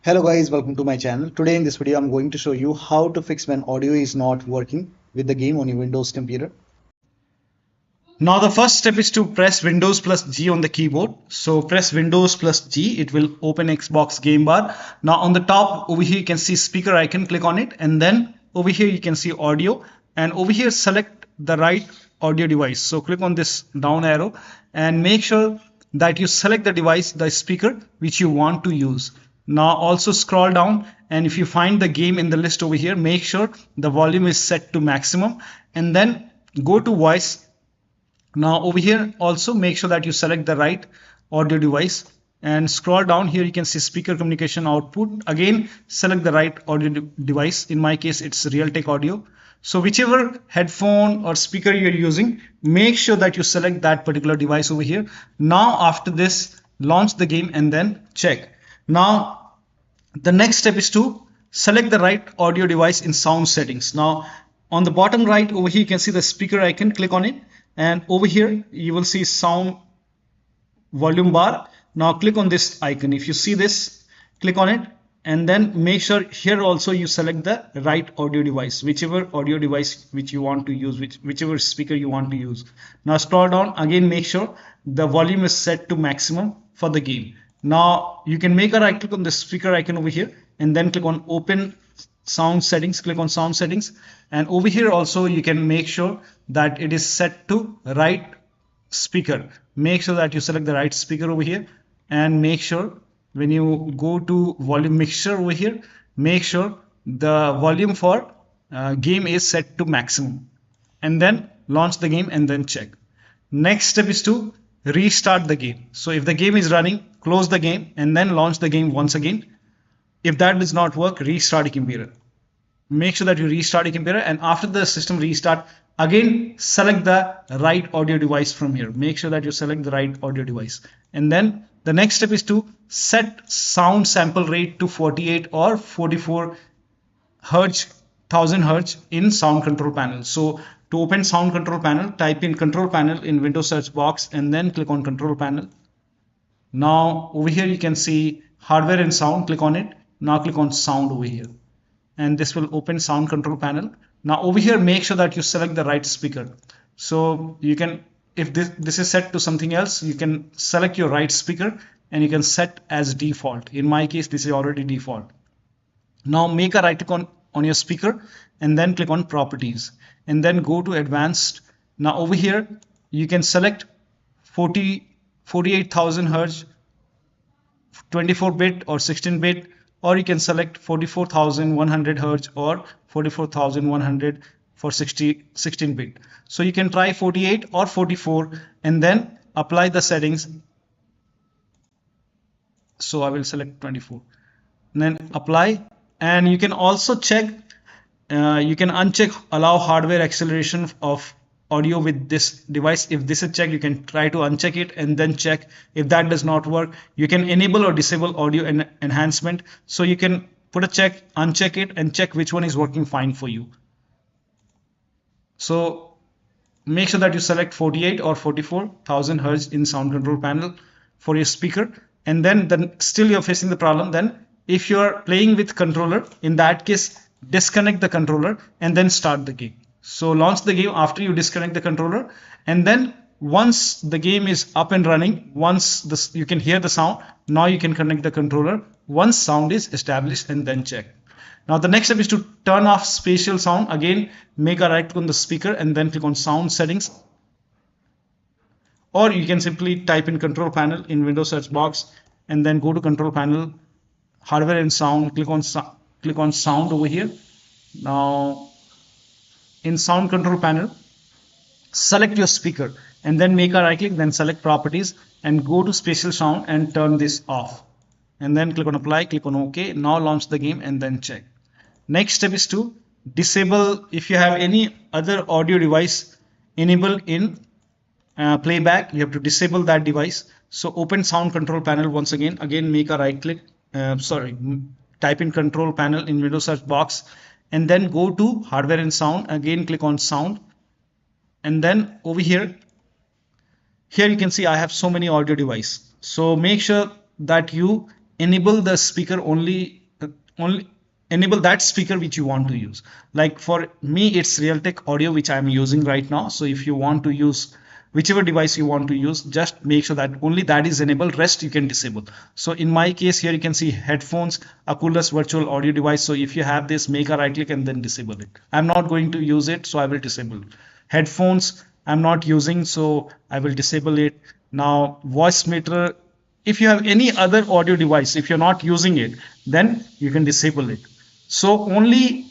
Hello guys, welcome to my channel. Today in this video I'm going to show you how to fix when audio is not working with the game on your Windows computer. Now the first step is to press Windows plus G on the keyboard. So press Windows plus G, it will open Xbox game bar. Now on the top over here you can see speaker icon, click on it, and then over here you can see audio, and over here select the right audio device. So click on this down arrow and make sure that you select the device, the speaker which you want to use. Now also scroll down, and if you find the game in the list over here, make sure the volume is set to maximum, and then go to voice. Now over here also make sure that you select the right audio device and scroll down. Here you can see speaker communication output. Again select the right audio device. In my case it's Realtek audio. So whichever headphone or speaker you're using, make sure that you select that particular device over here. Now after this, launch the game and then check. Now the next step is to select the right audio device in sound settings. Now on the bottom right over here you can see the speaker icon, click on it, and over here you will see sound volume bar. Now click on this icon. If you see this, click on it, and then make sure here also you select the right audio device, whichever audio device which you want to use, whichever speaker you want to use. Now scroll down, again make sure the volume is set to maximum for the game. Now you can make a right click on the speaker icon over here and then click on open sound settings, click on sound settings, and over here also you can make sure that it is set to right speaker. Make sure that you select the right speaker over here, and make sure when you go to volume mixture over here, make sure the volume for game is set to maximum, and then launch the game and then check. Next step is to restart the game. So if the game is running, close the game and then launch the game once again. If that does not work, restart your computer. Make sure that you restart your computer, and after the system restart, again select the right audio device from here. Make sure that you select the right audio device, and then the next step is to set sound sample rate to 48 or 44 hertz, 1000 hertz in sound control panel. So to open sound control panel, type in control panel in Windows search box and then click on control panel. Now over here you can see hardware and sound, click on it. Now click on sound over here, and this will open sound control panel. Now over here make sure that you select the right speaker. So you can, if this is set to something else, you can select your right speaker and you can set as default. In my case this is already default. Now make a right click on your speaker and then click on properties and then go to advanced. Now over here you can select 48,000 hertz, 24-bit or 16-bit, or you can select 44,100 hertz or 44,100 for 16-bit. So you can try 48 or 44 and then apply the settings. So I will select 24 and then apply, and you can also check, you can uncheck allow hardware acceleration of audio with this device. If this is checked, you can try to uncheck it and then check. If that does not work, you can enable or disable audio enhancement. So you can put a check, uncheck it, and check which one is working fine for you. So make sure that you select 48 or 44,000 hertz in sound control panel for your speaker, and then still you're facing the problem. Then if you're playing with controller, in that case disconnect the controller and then start the game. So launch the game after you disconnect the controller, and then once the game is up and running, once you can hear the sound, now you can connect the controller once sound is established and then check. Now the next step is to turn off spatial sound. Again make a right click on the speaker and then click on sound settings, or you can simply type in control panel in Windows search box and then go to control panel, hardware and sound, click on sound over here. Now in sound control panel, select your speaker and then make a right click, then select properties and go to spatial sound and turn this off, and then click on apply, click on OK. Now launch the game and then check. Next step is to disable, if you have any other audio device enabled in playback, you have to disable that device. So open sound control panel once again, make a right click, type in control panel in Windows search box and then go to hardware and sound, again click on sound, and then over here you can see I have so many audio device. So make sure that you enable the speaker only enable that speaker which you want to use. Like for me, it's Realtek audio which I'm using right now. So if you want to use whichever device you want to use, just make sure that only that is enabled, rest you can disable. So in my case here, you can see headphones, Oculus virtual audio device. So if you have this, make a right click and then disable it. I'm not going to use it, so I will disable it. Headphones I'm not using, so I will disable it. Now voice meter, if you have any other audio device, if you're not using it, then you can disable it. So only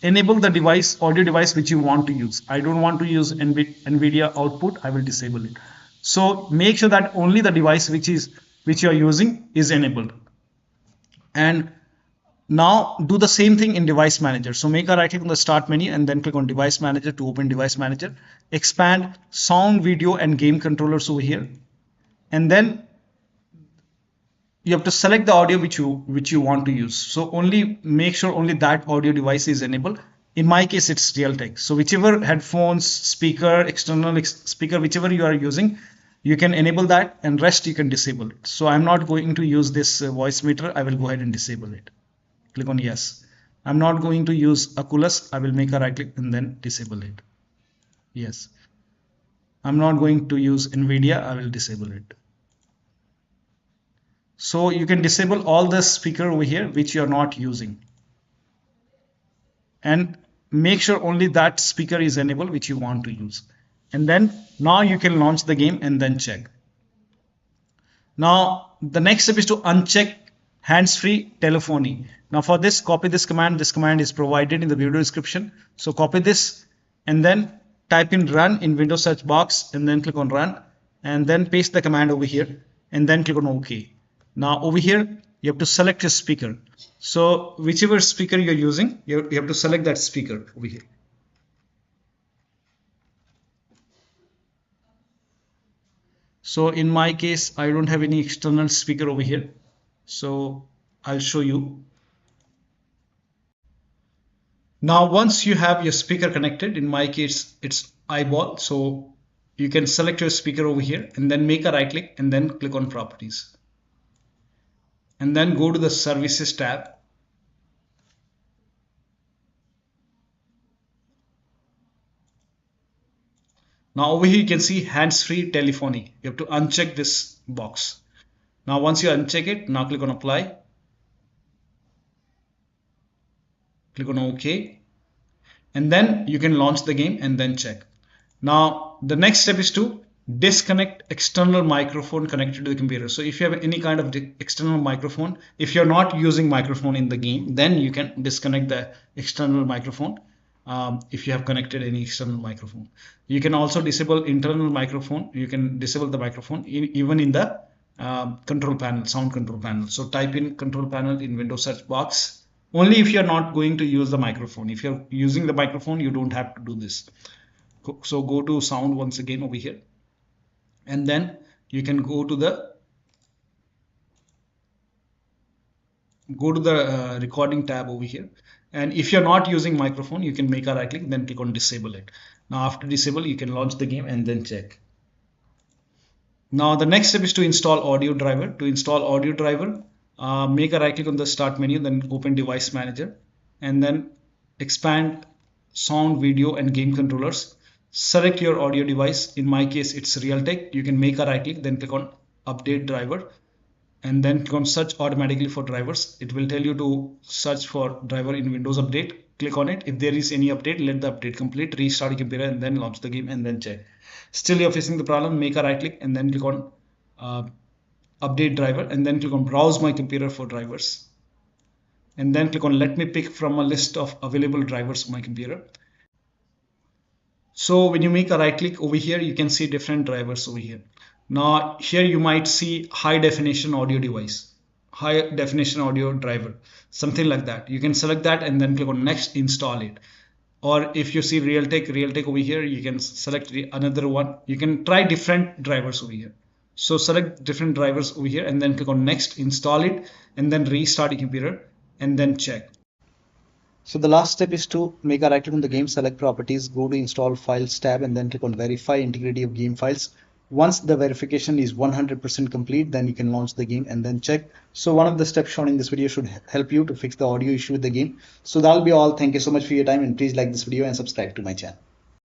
enable the device, audio device which you want to use. I don't want to use NVIDIA output, I will disable it. So make sure that only the device which you are using is enabled. And now do the same thing in device manager. So make a right click on the start menu and then click on device manager to open device manager. Expand sound, video and game controllers over here. And then you have to select the audio which you want to use. So only make sure only that audio device is enabled. In my case, it's Realtek. So whichever headphones, speaker, external speaker, whichever you are using, you can enable that, and rest you can disable it. So I'm not going to use this voice meter. I will go ahead and disable it. Click on yes. I'm not going to use Oculus. I will make a right click and then disable it. Yes. I'm not going to use NVIDIA. I will disable it. So you can disable all the speaker over here which you are not using, and make sure only that speaker is enabled which you want to use. And then now you can launch the game and then check. Now the next step is to uncheck hands-free telephony. Now for this, copy this command. This command is provided in the video description. So copy this and then type in run in Windows search box and then click on run, and then paste the command over here and then click on OK. Now over here, you have to select your speaker. So whichever speaker you're using, you have to select that speaker over here. So in my case, I don't have any external speaker over here. So I'll show you. Now once you have your speaker connected, in my case, it's eyeball. So you can select your speaker over here and then make a right click and then click on properties. And then go to the services tab. Now over here you can see hands-free telephony. You have to uncheck this box. Now once you uncheck it, now click on apply. Click on OK. And then you can launch the game and then check. Now the next step is to disconnect external microphone connected to the computer. So if you have any kind of external microphone, if you're not using microphone in the game, then you can disconnect the external microphone. If you have connected any external microphone, you can also disable internal microphone. You can disable the microphone even in the control panel, sound control panel. So type in control panel in Windows search box only if you're not going to use the microphone. If you're using the microphone, you don't have to do this. So go to sound once again over here, and then you can go to the recording tab over here. And if you're not using microphone, you can make a right click, then click on disable it. Now after disable, you can launch the game and then check. Now the next step is to install audio driver. To install audio driver, make a right click on the start menu, then open device manager, and then expand sound, video and game controllers. Select your audio device. In my case, it's Realtek. You can make a right click, then click on update driver, and then click on search automatically for drivers. It will tell you to search for driver in Windows Update. Click on it. If there is any update, let the update complete, restart your computer and then launch the game and then check. Still you're facing the problem, make a right click and then click on update driver, and then click on browse my computer for drivers, and then click on let me pick from a list of available drivers on my computer. So when you make a right click over here, you can see different drivers over here. Now here you might see high definition audio device, high definition audio driver, something like that. You can select that and then click on next, install it. Or if you see Realtek over here, you can select another one. You can try different drivers over here. So select different drivers over here and then click on next, install it, and then restart your computer and then check. So the last step is to make a right click on the game, select properties, go to install files tab, and then click on verify integrity of game files. Once the verification is 100% complete, then you can launch the game and then check. So one of the steps shown in this video should help you to fix the audio issue with the game. So that'll be all. Thank you so much for your time, and please like this video and subscribe to my channel.